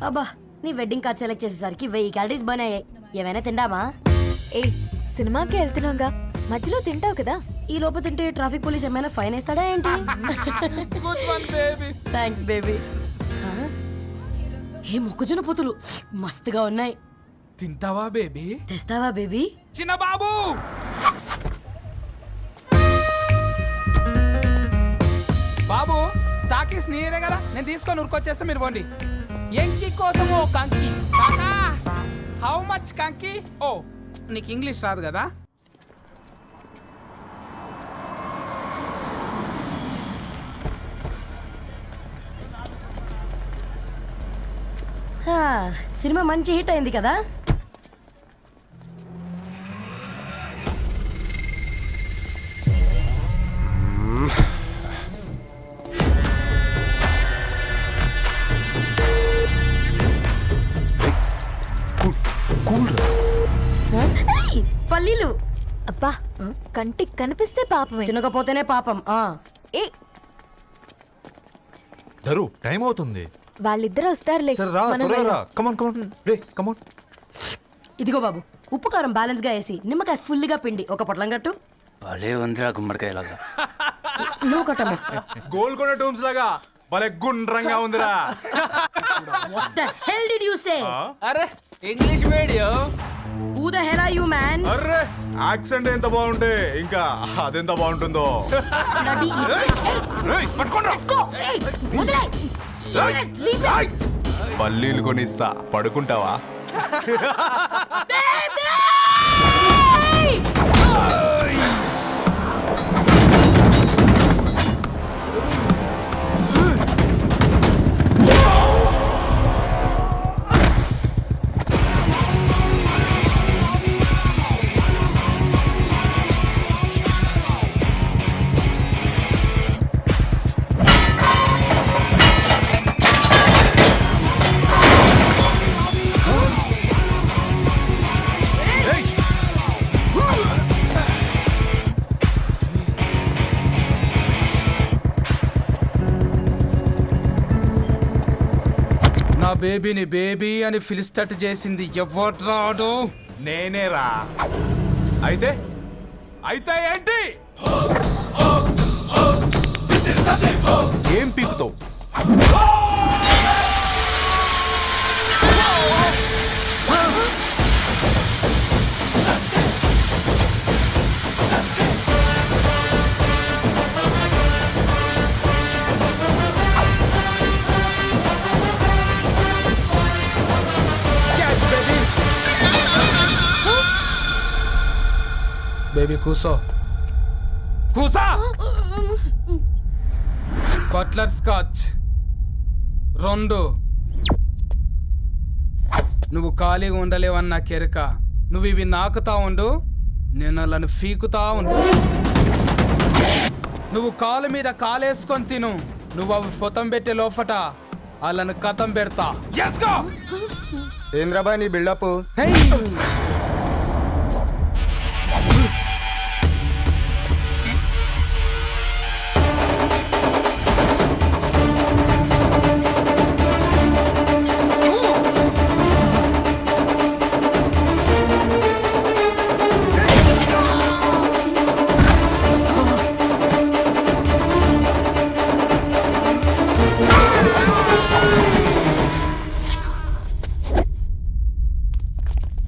అబ్బా నీ wedding card select చేసేసరికి 1000 క్యాలరీస్ బర్న్ అయ్యాయి. ఏమైనా తిండామా? ఏ సినిమాకి వెళ్తున్నాగా, మధ్యలో తింటావు కదా. ఈ లోపు తింటే ట్రాఫిక్ పోలీస్ ఏమైనా ఫైన్ వేస్తాడా ఏంటి? Thanks baby. ఏ మొక్కజొన్న పొతులు మస్తుగా ఉన్నాయి. తింటావా బేబీ? తెస్తావా బేబీ? చిన్న బాబు బాబు టాకీస్ నీరే కదా, నేను తీసుకొని ఉరికొచ్చేస్తే మీరు పోండి. ఎంకి కోసం ఓ కంకి. కాకా హౌ మచ్ కంకి? ఓ నీకు ఇంగ్లీష్ రాదు కదా. సినిమా మంచి హిట్ అయింది కదా. పల్లీలు అబ్బా కంటికి కనిపిస్తే పాపమే, తినకపోతేనే పాపం. ఏ ధరు టైం అవుతుంది. వాళ్ళిద్దరు వస్తారులే. సరే రా, మనం త్వరగా రా. వెళ్దాం. కమాన్ కమాన్ రే కమాన్. ఇదిగో బాబు, ఉప్పు కారం బ్యాలెన్స్ గా వేసి నిమ్మకాయ ఫుల్గా పిండి ఒక పొట్లం కట్టు. భలే ఉందిరా గుమ్మడికాయలాగా. నువ్వు కట్టమ్మా. గోల్కొండ టూమ్స్ లాగా భలే గుండ్రంగా ఉందిరా. What the hell did you say? అరే English medium. Who the hell are you, man? Array accent ఎంత బాగుంటే ఇంకా అదెంత బాగుంటుందో. Bloody idiot. రేయ్, పట్టుకోండ్రా. Go! Hey, వదిలేయ్. Leave it. పల్లీలు కొనిస్తా, పడుకుంటావా? నా బేబీని బేబీ అని ఫిలిస్టట్ చేసింది ఎవరు రాడు? నేనేరా. అయితే అయితే ఏంటి? ఏం పీకుతావు? బేబీ కూసో, కూసా. Buttler scotch 2. నువ్వు ఖాళీగా ఉండలేవన్న కెరక. నువ్వు ఇవి నాకుతా ఉండు, నేను అలాను ఫీకుతా ఉండు. నువ్వు కాలు మీద కాలేసుకొని తిను. నువ్వు అవి ఫొతం పెట్టే లోపట అలాను కథం పెడతా. ఏంద్రాబాయ్ నీ బిల్డప్?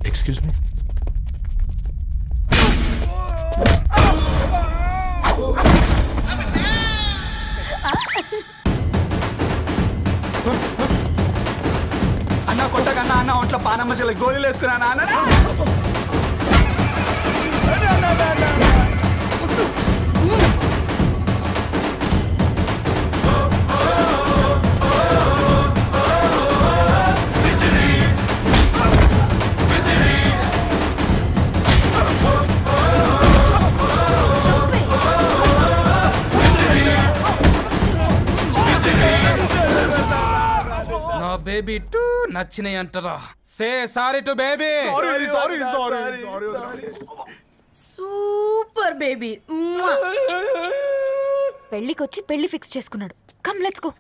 Excuse me. అన్న కొట్టకన్నా అన్న ఒంట్లో పానమ్మశల గోళీలు వేసుకున్నానా అన్న? నా బేబీ టూ నచ్చినాయి అంటారా? Say sorry to baby. Super baby. పెళ్ళికొచ్చి పెళ్లి ఫిక్స్ చేసుకున్నాడు. Come let's go.